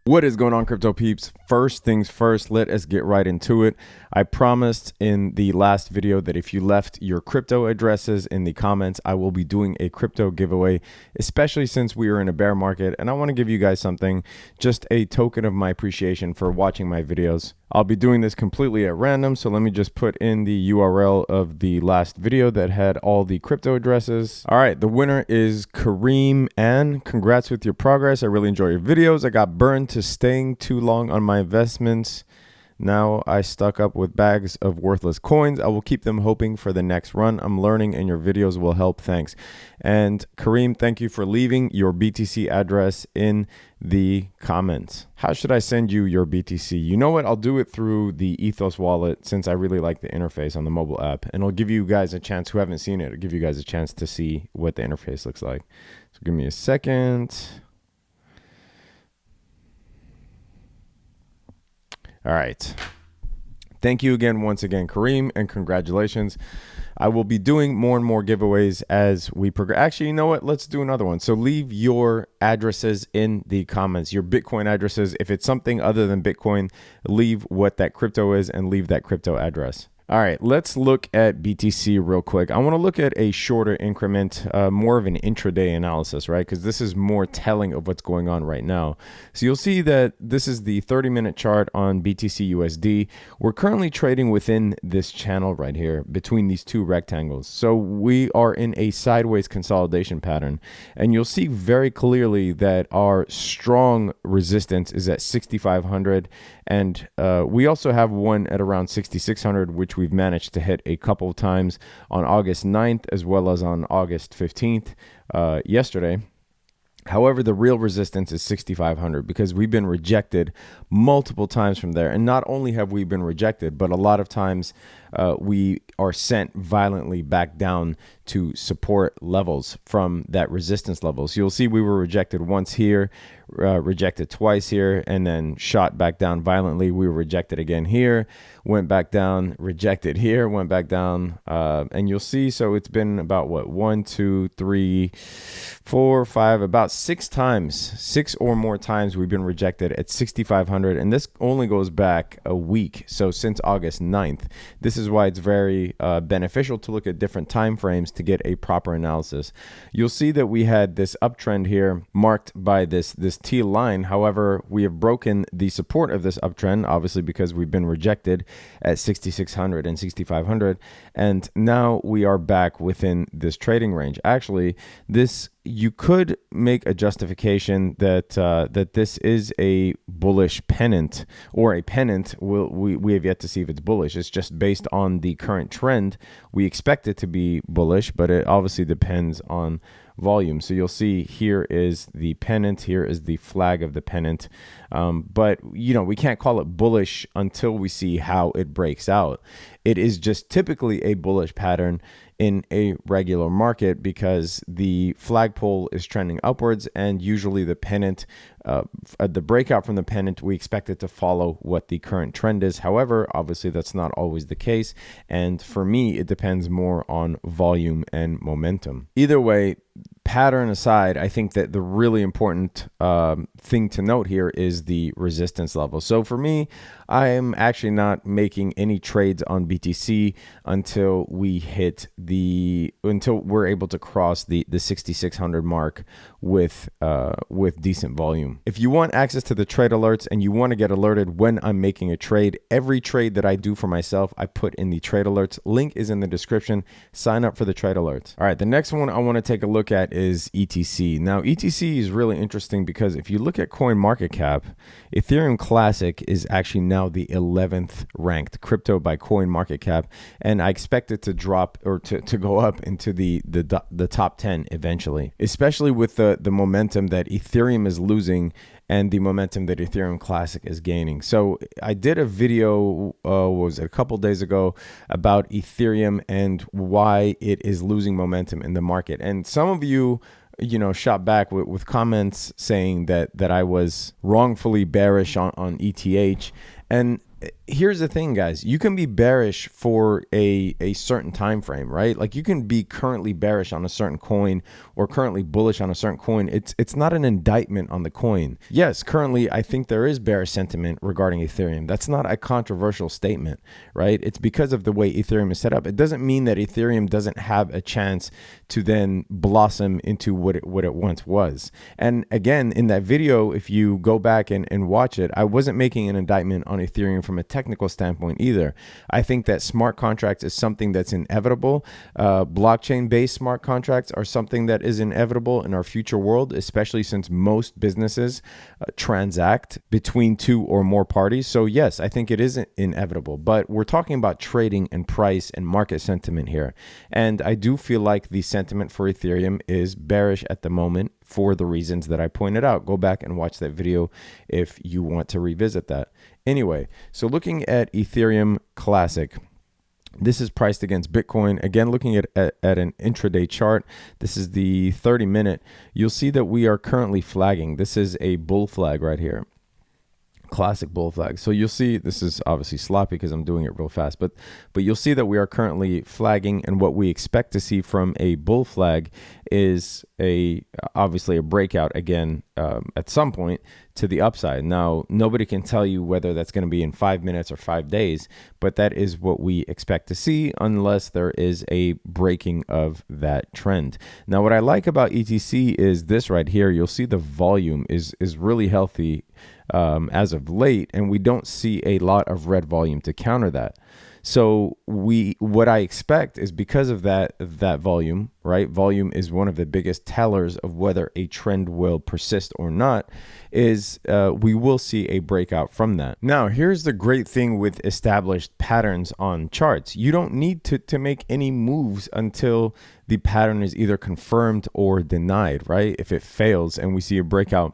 What is going on, crypto peeps? First things first, let us get right into it. I promised in the last video that if you left your crypto addresses in the comments, I will be doing a crypto giveaway, especially since we are in a bear market. And I want to give you guys something, just a token of my appreciation for watching my videos. I'll be doing this completely at random, so let me just put in the URL of the last video that had all the crypto addresses. All right, the winner is Kareem, and congrats with your progress. I really enjoy your videos. I got burned to staying too long on my investments. Now I stuck up with bags of worthless coins. I will keep them hoping for the next run. I'm learning and your videos will help. Thanks. And Kareem, thank you for leaving your BTC address in the comments. How should I send you your BTC? You know what? I'll do it through the Ethos wallet since I really like the interface on the mobile app. And I'll give you guys a chance, who haven't seen it, I'll give you guys a chance to see what the interface looks like. So give me a second. All right. Thank you again, once again, Kareem, and congratulations. I will be doing more and more giveaways as we progress. Actually, you know what? Let's do another one. So leave your addresses in the comments, your Bitcoin addresses. If it's something other than Bitcoin, leave what that crypto is and leave that crypto address. All right, let's look at BTC real quick. I want to look at a shorter increment, more of an intraday analysis, right? Because this is more telling of what's going on right now. So you'll see that this is the 30-minute chart on BTC USD. We're currently trading within this channel right here between these two rectangles. So we are in a sideways consolidation pattern. And you'll see very clearly that our strong resistance is at 6,500. And we also have one at around 6,600, which we've managed to hit a couple of times on August 9th, as well as on August 15th yesterday. However, the real resistance is 6,500 because we've been rejected multiple times from there. And not only have we been rejected, but a lot of times we are sent violently back down to support levels from that resistance level. So you'll see we were rejected once here, rejected twice here, and then shot back down violently. We were rejected again here, went back down, rejected here, went back down. And you'll see, so it's been about what, 1, 2, 3, 4, 5, about 6 times, 6 or more times we've been rejected at 6,500. And this only goes back a week. So since August 9th, this is why it's very beneficial to look at different time frames to get a proper analysis. You'll see that we had this uptrend here marked by this T line. However, we have broken the support of this uptrend, obviously because we've been rejected at 6,600 and 6,500. And now we are back within this trading range. Actually, you could make a justification that that this is a bullish pennant, or a pennant. We have yet to see if it's bullish. It's just based on the current trend. We expect it to be bullish, but it obviously depends on volume. So you'll see here is the pennant, here is the flag of the pennant. But you know, we can't call it bullish until we see how it breaks out. It is just typically a bullish pattern in a regular market because the flagpole is trending upwards, and usually the pennant, the breakout from the pennant, we expect it to follow what the current trend is. However, obviously that's not always the case. And for me, it depends more on volume and momentum. Either way, pattern aside, I think that the really important thing to note here is the resistance level. So for me, I am actually not making any trades on BTC until we're able to cross the 6,600 mark with decent volume. If you want access to the trade alerts and you want to get alerted when I'm making a trade, every trade that I do for myself, I put in the trade alerts. Link is in the description. Sign up for the trade alerts. All right, the next one I want to take a look at is ETC. Now, ETC is really interesting because if you look at CoinMarketCap, Ethereum Classic is actually now the 11th ranked crypto by CoinMarketCap, and I expect it to drop or to go up into the top 10 eventually, especially with the momentum that Ethereum is losing and the momentum that Ethereum Classic is gaining. So I did a video, was it a couple days ago, about Ethereum and why it is losing momentum in the market. And some of you shot back with comments saying that I was wrongfully bearish on ETH. And here's the thing, guys. You can be bearish for a certain time frame, right? Like you can be currently bearish on a certain coin or currently bullish on a certain coin. It's not an indictment on the coin. Yes, currently I think there is bearish sentiment regarding Ethereum. That's not a controversial statement, right? It's because of the way Ethereum is set up. It doesn't mean that Ethereum doesn't have a chance to then blossom into what it once was. And again, in that video, if you go back and watch it, I wasn't making an indictment on Ethereum from a technical standpoint either. I think that smart contracts is something that's inevitable. Blockchain-based smart contracts are something that is inevitable in our future world, especially since most businesses transact between two or more parties. So yes, I think it is inevitable, but we're talking about trading and price and market sentiment here. And I do feel like the sentiment for Ethereum is bearish at the moment for the reasons that I pointed out. Go back and watch that video if you want to revisit that. Anyway, so looking at Ethereum Classic, this is priced against Bitcoin. Again, looking at an intraday chart, this is the 30-minute. You'll see that we are currently flagging. This is a bull flag right here. Classic bull flag. So you'll see this is obviously sloppy because I'm doing it real fast, but you'll see that we are currently flagging, and what we expect to see from a bull flag is obviously a breakout again at some point to the upside. Now, nobody can tell you whether that's going to be in 5 minutes or 5 days, but that is what we expect to see unless there is a breaking of that trend. Now, what I like about ETC is this right here. You'll see the volume is really healthy as of late, and we don't see a lot of red volume to counter that. So what I expect is because of that volume, right? Volume is one of the biggest tellers of whether a trend will persist or not, is we will see a breakout from that. Now, here's the great thing with established patterns on charts. You don't need to make any moves until the pattern is either confirmed or denied, right? If it fails and we see a breakout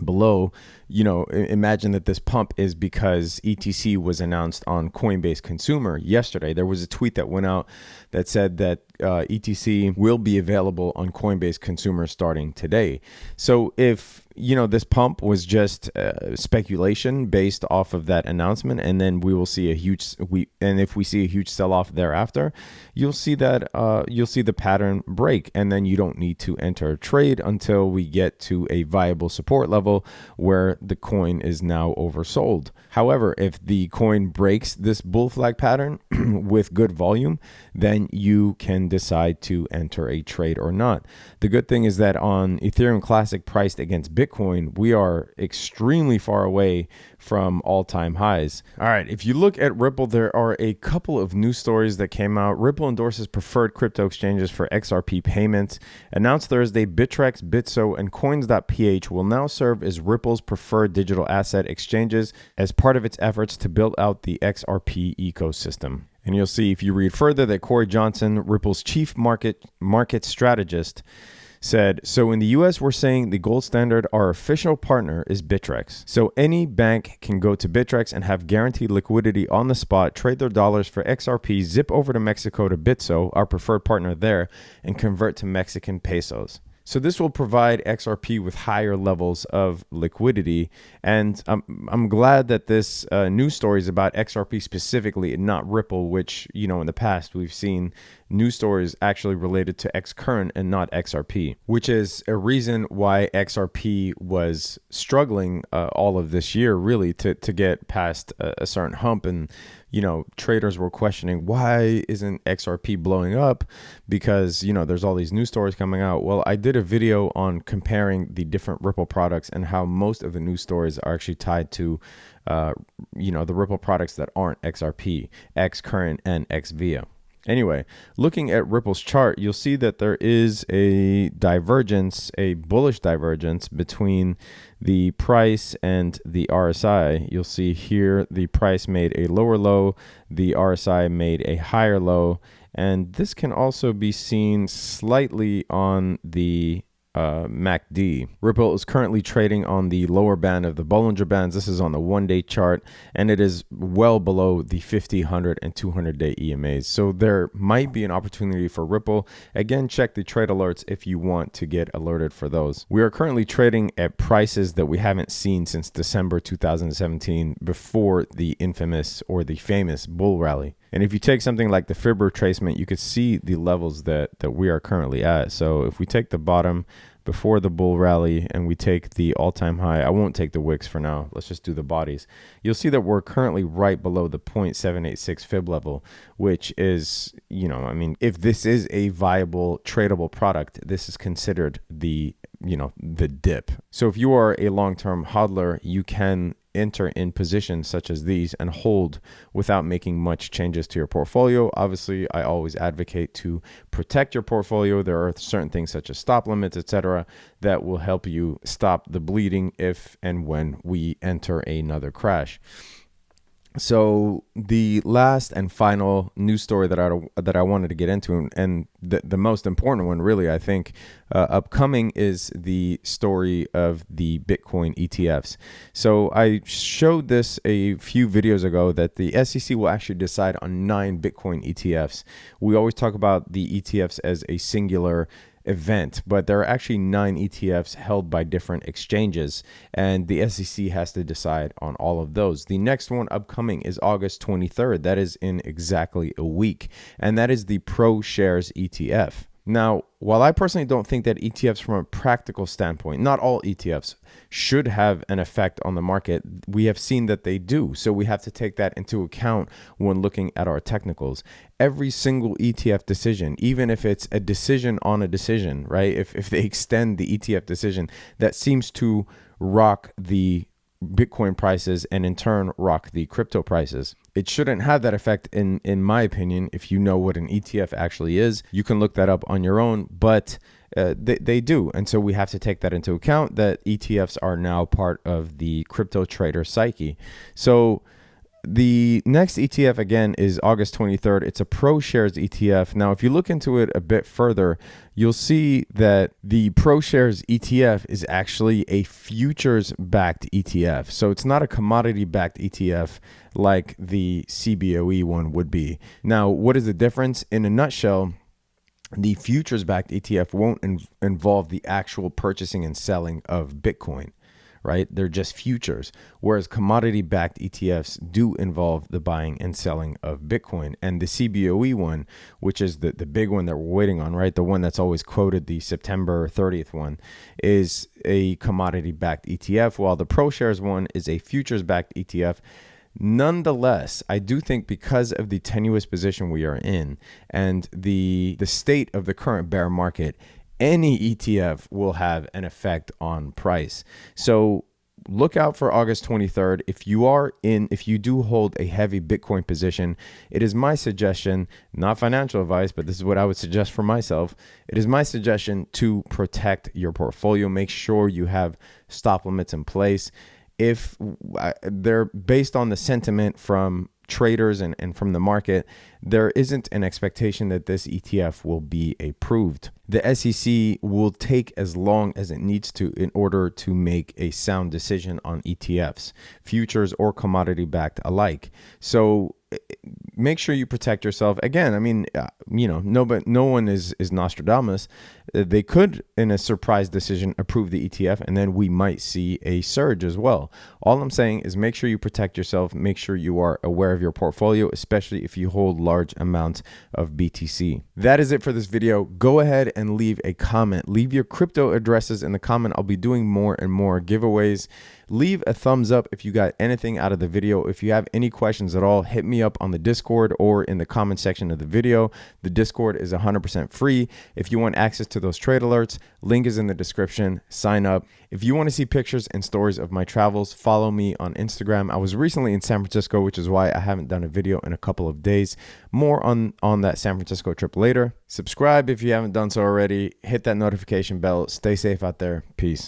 below, imagine that this pump is because ETC was announced on Coinbase Consumer yesterday. There was a tweet that went out that said that ETC will be available on Coinbase Consumer starting today. So if this pump was just speculation based off of that announcement, and then we will see if we see a huge sell-off thereafter, you'll see the pattern break, and then you don't need to enter a trade until we get to a viable support level where the coin is now oversold. However, if the coin breaks this bull flag pattern with good volume, then you can decide to enter a trade or not. The good thing is that on Ethereum Classic priced against Bitcoin, we are extremely far away from all-time highs. All right, if you look at Ripple, there are a couple of news stories that came out. Ripple endorses preferred crypto exchanges for XRP payments. Announced Thursday, Bittrex, Bitso, and Coins.ph will now serve as Ripple's preferred digital asset exchanges as part of its efforts to build out the XRP ecosystem. And you'll see if you read further that Corey Johnson, Ripple's chief market strategist, said, so in the US, we're saying the gold standard, our official partner is Bittrex. So any bank can go to Bittrex and have guaranteed liquidity on the spot, trade their dollars for XRP, zip over to Mexico to Bitso, our preferred partner there, and convert to Mexican pesos. So this will provide XRP with higher levels of liquidity. And I'm glad that this news story is about XRP specifically and not Ripple, which, in the past we've seen news stories actually related to XCurrent and not XRP, which is a reason why XRP was struggling all of this year, really, to get past a certain hump. And traders were questioning, why isn't XRP blowing up? Because, there's all these news stories coming out. Well, I did a video on comparing the different Ripple products and how most of the news stories are actually tied to, the Ripple products that aren't XRP, XCurrent, and XVIA. Anyway, looking at Ripple's chart, you'll see that there is a divergence, a bullish divergence between the price and the RSI. You'll see here the price made a lower low, the RSI made a higher low, and this can also be seen slightly on the MACD. Ripple is currently trading on the lower band of the Bollinger Bands. This is on the 1-day chart, and it is well below the 50, 100, and 200-day EMAs. So there might be an opportunity for Ripple. Again, check the trade alerts if you want to get alerted for those. We are currently trading at prices that we haven't seen since December 2017, before the infamous or the famous bull rally. And if you take something like the fib retracement, you could see the levels that we are currently at. So if we take the bottom before the bull rally and we take the all-time high, I won't take the wicks for now, let's just do the bodies. You'll see that we're currently right below the 0.786 fib level, which is, you know, I mean, if this is a viable tradable product, this is considered the, you know, the dip. So if you are a long-term hodler, you can enter in positions such as these and hold without making much changes to your portfolio. Obviously, I always advocate to protect your portfolio. There are certain things such as stop limits, etc., that will help you stop the bleeding if and when we enter another crash. So the last and final news story that I wanted to get into, and the most important one really, I think, upcoming, is the story of the Bitcoin ETFs. So I showed this a few videos ago that the SEC will actually decide on 9 Bitcoin ETFs. We always talk about the ETFs as a singular event, but there are actually 9 ETFs held by different exchanges, and the SEC has to decide on all of those. The next one upcoming is August 23rd. That is in exactly a week, and that is the ProShares ETF. Now, while I personally don't think that ETFs from a practical standpoint, not all ETFs should have an effect on the market, we have seen that they do. So we have to take that into account when looking at our technicals. Every single ETF decision, even if it's a decision on a decision, right? If they extend the ETF decision, that seems to rock the Bitcoin prices and in turn rock the crypto prices. It shouldn't have that effect in my opinion. If you know what an ETF actually is, you can look that up on your own, but they do. And so we have to take that into account, that ETFs are now part of the crypto trader psyche. So the next ETF, again, is August 23rd. It's a ProShares ETF. Now, if you look into it a bit further, you'll see that the ProShares ETF is actually a futures-backed ETF. So it's not a commodity-backed ETF like the CBOE one would be. Now, what is the difference? In a nutshell, the futures-backed ETF won't involve the actual purchasing and selling of Bitcoin, right? They're just futures, whereas commodity-backed ETFs do involve the buying and selling of Bitcoin. And the CBOE one, which is the big one that we're waiting on, right? The one that's always quoted, the September 30th one, is a commodity-backed ETF, while the ProShares one is a futures-backed ETF. Nonetheless, I do think because of the tenuous position we are in and the state of the current bear market, any ETF will have an effect on price. So look out for August 23rd. If you do hold a heavy Bitcoin position, it is my suggestion, not financial advice, but this is what I would suggest for myself. It is my suggestion to protect your portfolio. Make sure you have stop limits in place. If they're based on the sentiment from traders and from the market, there isn't an expectation that this ETF will be approved. The SEC will take as long as it needs to in order to make a sound decision on ETFs, futures or commodity backed alike. So make sure you protect yourself. Again, I mean, no one is Nostradamus. They could, in a surprise decision, approve the ETF, and then we might see a surge as well. All I'm saying is make sure you protect yourself. Make sure you are aware of your portfolio, especially if you hold large amounts of BTC. That is it for this video. Go ahead and leave a comment. Leave your crypto addresses in the comment. I'll be doing more and more giveaways. Leave a thumbs up if you got anything out of the video. If you have any questions at all, hit me up on the Discord or in the comment section of the video. The Discord is 100% free. If you want access to those trade alerts, link is in the description. Sign up. If you want to see pictures and stories of my travels, follow me on Instagram. I was recently in San Francisco, which is why I haven't done a video in a couple of days. More on that San Francisco trip later. Subscribe if you haven't done so already. Hit that notification bell. Stay safe out there. Peace.